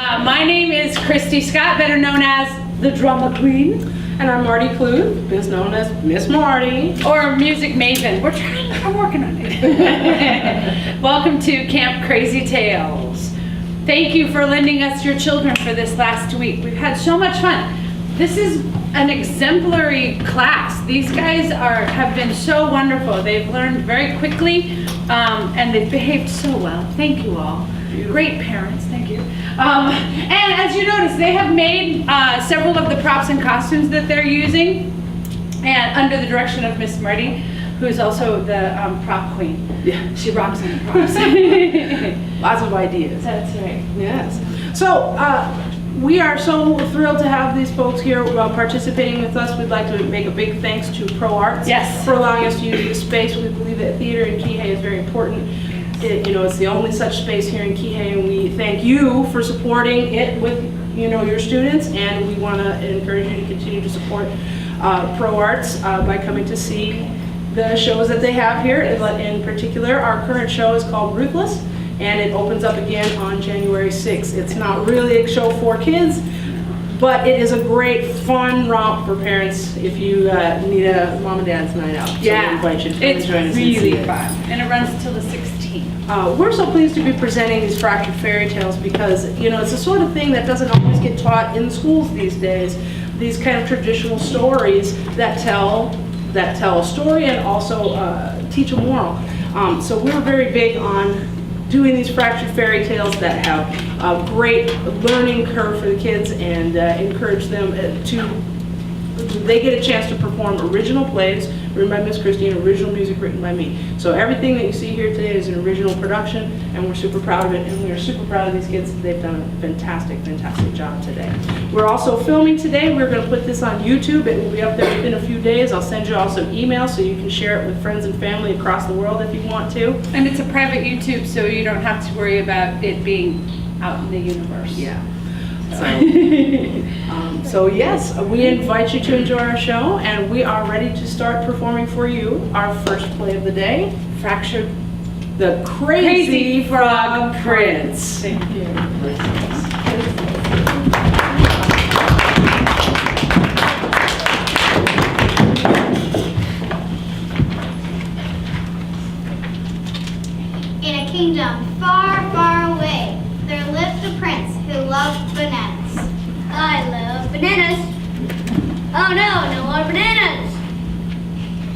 My name is Christy Scott, better known as the Drama Queen. And I'm Marty Clue, best known as Miss Marty. Or Music Maven. I'm working on it. Welcome to Kamp Krazy Tales. Thank you for lending us your children for this last week. We've had so much fun. This is an exemplary class. These guys have been so wonderful. They've learned very quickly and they've behaved so well. Thank you all. Beautiful. Great parents, thank you. And as you notice, they have made several of the props and costumes that they're using, and under the direction of Miss Marty, who's also the prop queen. Yeah, she rocks on the props. Lots of ideas. That's right. Yes. So we are so thrilled to have these folks here participating with us. We'd like to make a big thanks to Pro Arts for allowing us to use this space. We believe that theater in Kihei is very important. It's the only such space here in Kihei, and we thank you for supporting it with your students, and we want to encourage you to continue to support Pro Arts by coming to see the shows that they have here. In particular, our current show is called Ruthless, and it opens up again on January 6th. It's not really a show for kids, but it is a great fun romp for parents if you need a mom and dad's night out. So we invite you to it's join us really fun, and it runs until the 16th. We're so pleased to be presenting these fractured fairy tales because it's the sort of thing that doesn't always get taught in schools these days. These kind of traditional stories that tell a story and also teach a moral. So we're very big on doing these fractured fairy tales that have a great learning curve for the kids and encourage them they get a chance to perform original plays written by Miss Christie and original music written by me. So everything that you see here today is an original production, and we're super proud of it, and we're super proud of these kids. They've done a fantastic, fantastic job today. We're also filming today. We're going to put this on YouTube. It will be up there within a few days. I'll send you also an email so you can share it with friends and family across the world if you want to. And it's a private YouTube, so you don't have to worry about it being out in the universe. Yeah. So yes, we invite you to enjoy our show, and we are ready to start performing for you our first play of the day, Fractured, the Crazy Frog Prince. Thank you. In a kingdom far, far away, there lived a prince who loved bananas. I love bananas. Oh no, no more bananas.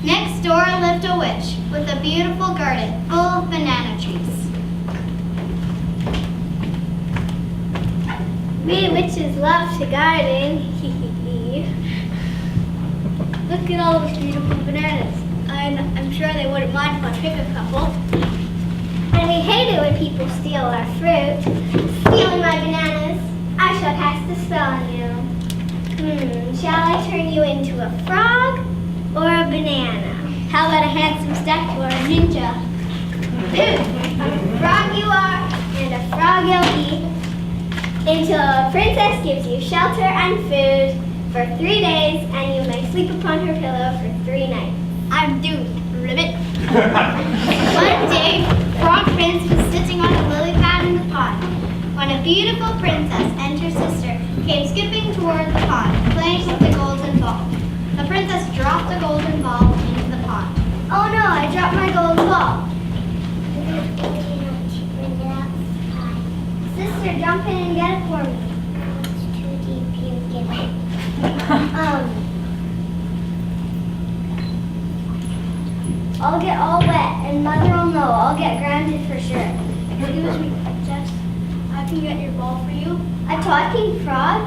Next door lived a witch with a beautiful garden full of banana trees. We witches love to garden. Look at all those beautiful bananas. I'm sure they wouldn't mind if I pick a couple. And we hate it when people steal our fruit. Stealing my bananas, I shall cast a spell on you. Shall I turn you into a frog or a banana? How about a handsome statue or a ninja? A frog you are, and a frog you'll be, until a princess gives you shelter and food for 3 days, and you may sleep upon her pillow for 3 nights. I'm doomed, ribbit. One day, Frog Prince was sitting on a lily pad in the pond when a beautiful princess and her sister came skipping toward the pond, playing with the golden ball. The princess dropped the golden ball into the pond. Oh no, I dropped my golden ball. Sister, jump in and get it for me. It's too deep, you get it. I'll get all wet, and Mother will know. I'll get grounded for sure. Excuse me, Jess. I can get your ball for you. A talking frog?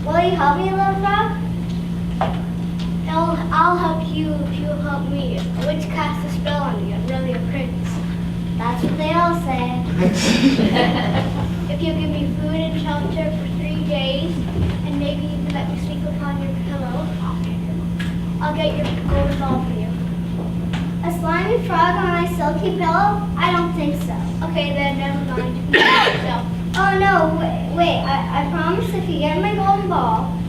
Will you help me, little frog? I'll help you if you'll help me. A witch cast a spell on you. I'm really a prince. That's what they all say. If you give me food and shelter for 3 days, and maybe you can let me sleep upon your pillow, I'll get your golden ball for you. A slimy frog on my silky pillow? I don't think so. Okay, then never mind. Oh no, wait. I promise if you get my golden ball,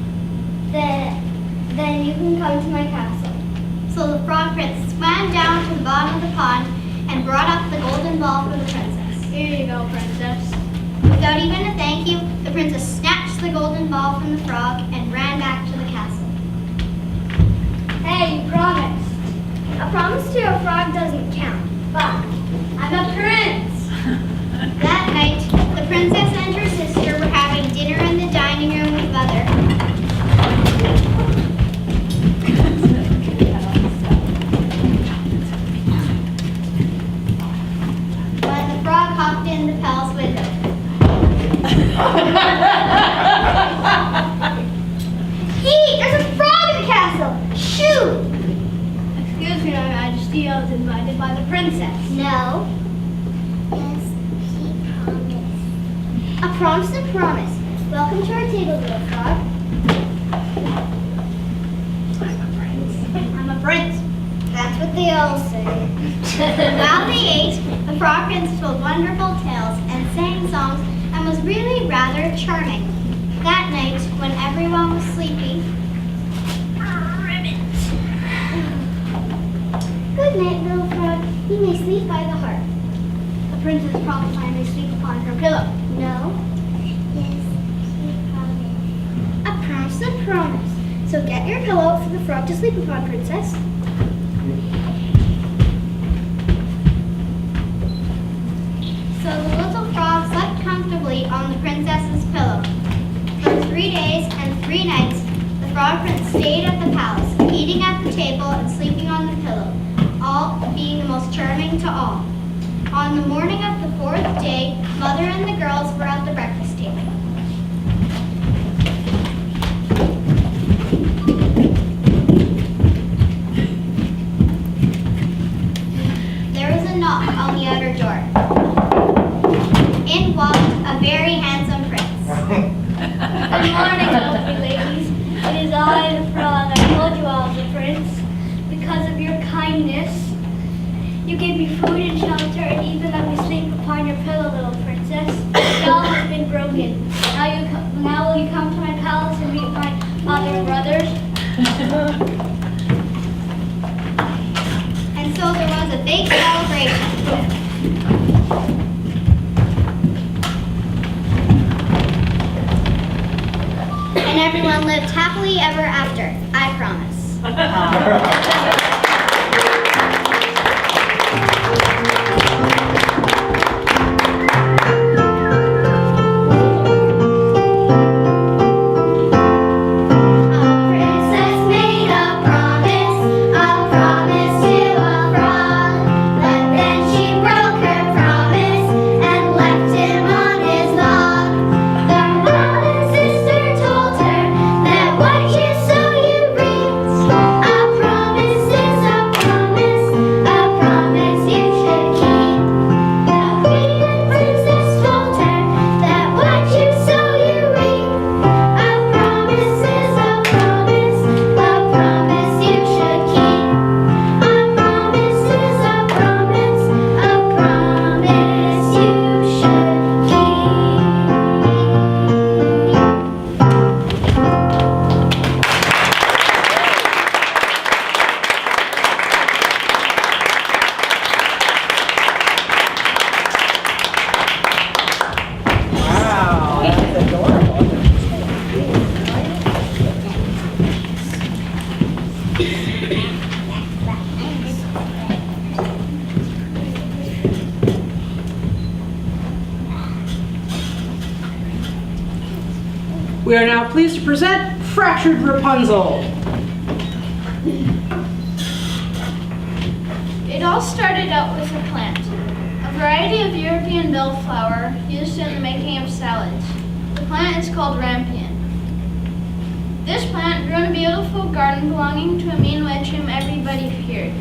then you can come to my castle. So the frog prince swam down to the bottom of the pond and brought up the golden ball for the princess. Here you go, princess. princess snatched the golden ball from the frog and ran back to the castle. Hey, you promised. A promise to a frog doesn't count, but I'm a prince. That night, the princess and her sister were having dinner in the dining room with Mother. When the frog hopped in the palace window. Hey, there's a frog in the castle! Shoot! Excuse me, Your Majesty, I was invited by the princess. No. Yes, she promised. A promise is a promise. Welcome to our table, little frog. I'm a prince. I'm a prince. That's what they all say. While they ate, the frog prince told wonderful tales and sang songs and was really rather charming. That night, when everyone was sleeping, good night, little frog. You may sleep by the hearth. The princess promised I may sleep upon her pillow. No. Yes, she promised. A promise is a promise. So get your pillow for the frog to sleep upon, princess. So the little frog slept comfortably on the princess's pillow. For 3 days and 3 nights, the frog prince stayed at the palace, eating at the table and sleeping on the pillow, all being the most charming to all. On the morning of the 4th day, Mother and the girls were at the breakfast table. There was a knock on the outer door. In walked a very handsome prince. Good morning, lovely ladies. It is I, the frog. I told you I was a prince. Because of your kindness, you gave me food and shelter and even let me sleep upon your pillow, little princess. The spell has been broken. Now will you come to my palace and meet my father and brothers? And so there was a big celebration. And everyone lived happily ever after, I promise. We are now pleased to present Fractured Rapunzel. It all started out with a plant, a variety of European bellflower used in the making of salads. The plant is called rampion. This plant grew in a beautiful garden belonging to a mean witch whom everybody feared.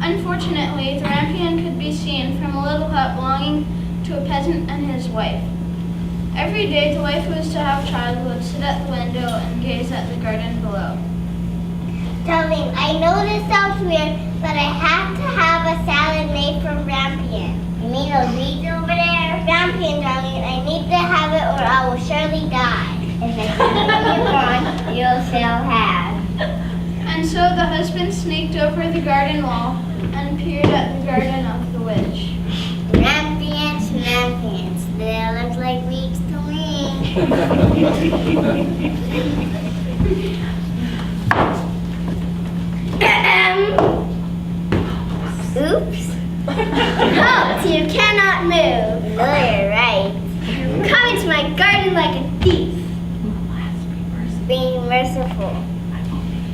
Unfortunately, the rampion could be seen from a little hut belonging to a peasant and his wife. Every day, the wife who was to have a child would sit at the window and gaze at the garden below. Darling, I know this sounds weird, but I have to have a salad made from rampion. You mean those weeds over there? Rampion, darling, I need to have it or I will surely die. If it's gone, you'll still have. And so the husband sneaked over the garden wall and peered at the garden of the witch. Rampions, they look like weeds to me. Oops. Halt, you cannot move. No, you're right. Come into my garden like a thief. Being merciful.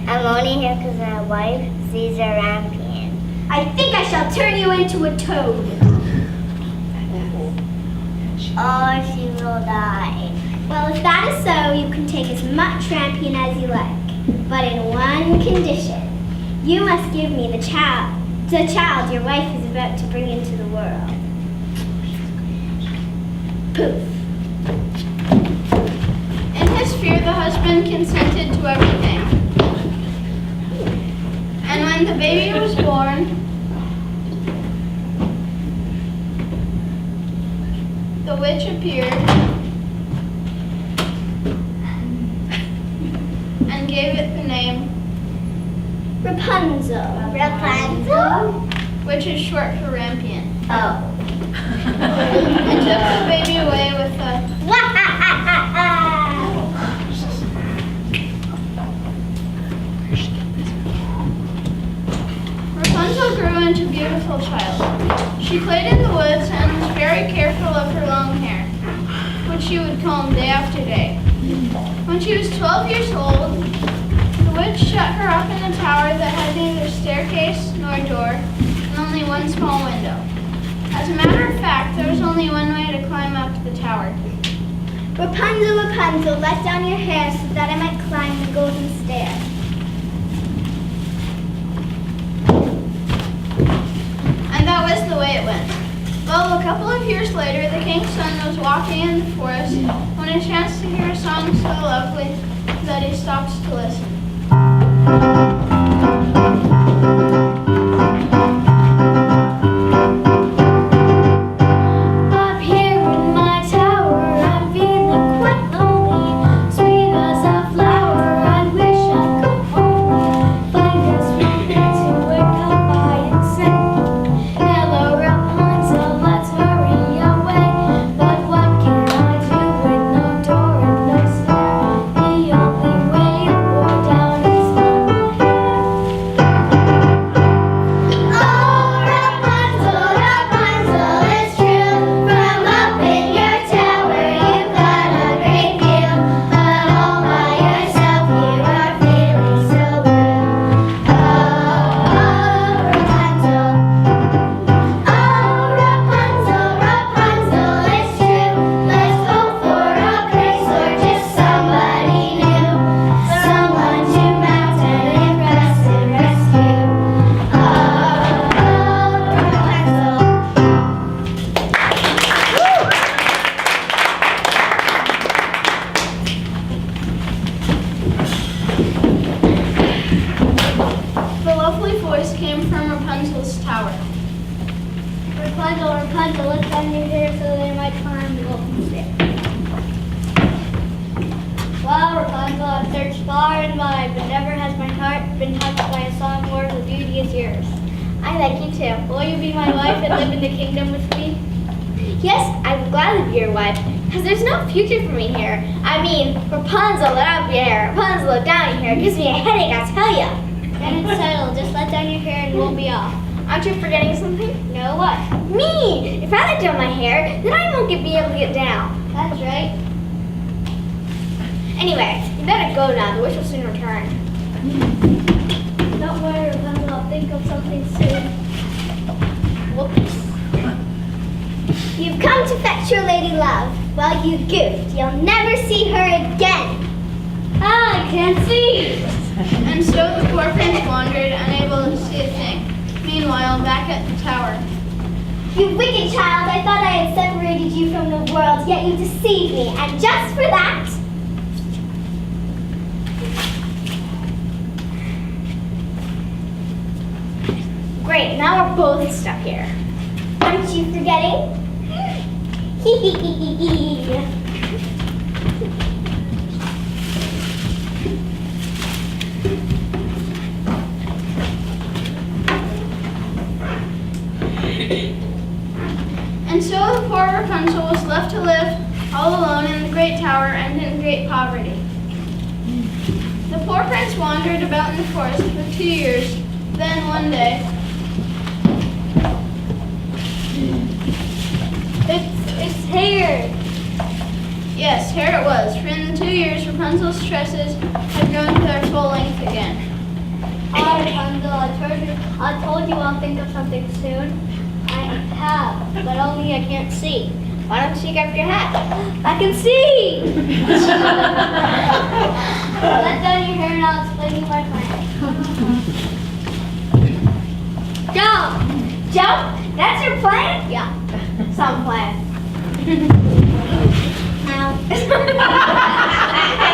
I'm only here because my wife sees a rampion. I think I shall turn you into a toad. Or she will die. Well, if that is so, you can take as much rampion as you like. But in one condition. You must give me the child your wife is about to bring into the world. Poof. In his fear, the husband consented to everything. And when the baby was born, the witch appeared and gave it the name Rapunzel. Rapunzel? which is short for rampion. Oh. And took the baby away with a Rapunzel grew into a beautiful child. She played in the woods and was very careful of her long hair, which she would comb day after day. When she was 12 years old, the witch shut her up in a tower that had neither staircase nor door, and only one small window. As a matter of fact, there was only one way to climb up the tower. Rapunzel, Rapunzel, let down your hair so that I might climb the golden stair. And that was the way it went. Well, a couple of years later, the king's son was walking in the forest when he chanced to hear a song so lovely that he stopped to listen. Up here in my tower, I'm feeling quite lonely. Sweet as a flower, I wish I could only find a sweet prince who would come by and sing. Hello, Rapunzel, let's hurry away. But what can I do with no door and no stair? The only way to pour down is from my hair. Oh, Rapunzel, Rapunzel, it's true. From up in your tower, you've got a great view. But all by yourself, you are feeling so blue. Oh, Rapunzel. Oh, Rapunzel, Rapunzel, it's true. Let's hope for a prince or just somebody new. Someone to mount and impress and rescue. Oh, Rapunzel. The lovely voice came from Rapunzel's tower. Rapunzel, Rapunzel, let down your hair so they might climb the golden stair. Well, Rapunzel, I've searched far and wide, but never has my heart been touched by a song more of beauty as yours. I like you too. Will you be my wife and live in the kingdom with me? Yes, I would gladly be your wife, because there's no future for me here. I mean, Rapunzel, let up your hair. Rapunzel, let down your hair. It gives me a headache, I tell ya. Then it's settled. Just let down your hair and we'll be off. Aren't you forgetting something? No, what? Me! If I let down my hair, then I won't be able to get down. That's right. Anyway, you better go now. The witch will soon return. Don't worry, Rapunzel. I'll think of something soon. Whoops. You've come to fetch your lady love. Well, you goofed. You'll never see her again. Ah, I can't see. And so the poor prince wandered, unable to see a thing. Meanwhile, back at the tower, You wicked child, I thought I had separated you from the world, yet you deceived me, and just for that... Great, now we're both stuck here. Aren't you forgetting? and so the poor Rapunzel was left to live all alone in the great tower and in great poverty. The poor prince wandered about in the forest for 2 years. Then one day, It's here. yes, here it was. For in the 2 years, Rapunzel's tresses had grown to their full length again. Oh, Rapunzel, I told you I'll think of something soon. I have, but only I can't see. Why don't you take off your hat? I can see! Let down your hair and I'll explain you my plan. Jump! Jump? That's your plan? Yeah, some plan. Now.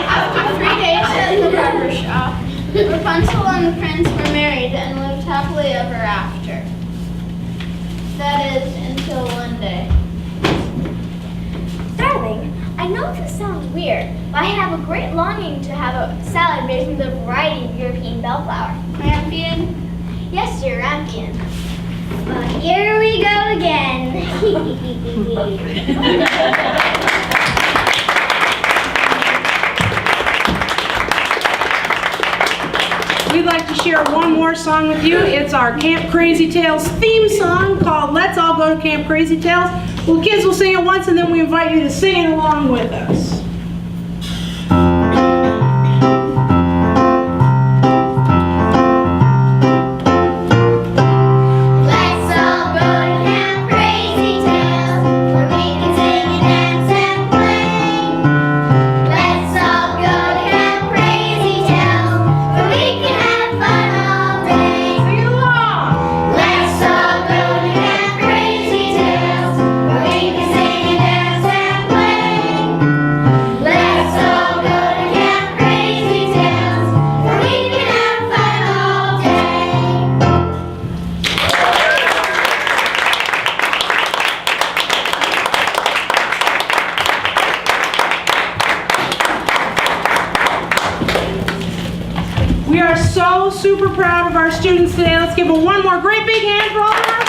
After 3 days at the barber shop, Rapunzel and the prince were married and lived happily ever after. That is, until one day. Darling, I know this sounds weird, but I have a great longing to have a salad made from the variety of European bellflower. Rampion? Yes, dear, Rampion. Here we go again. We'd like to share one more song with you. It's our Kamp Krazy Tales theme song called Let's All Go to Kamp Krazy Tales. Well, kids will sing it once and then we invite you to sing it along with us. Let's all go to Kamp Krazy Tales, where we can sing and dance and play. Let's all go to Kamp Krazy Tales, where we can have fun all day. Sing along! Let's all go to Kamp Krazy Tales, where we can sing and dance and play. Let's all go to Kamp Krazy Tales, where we can have fun all day. We are so super proud of our students today. Let's give them one more great big hand for all of our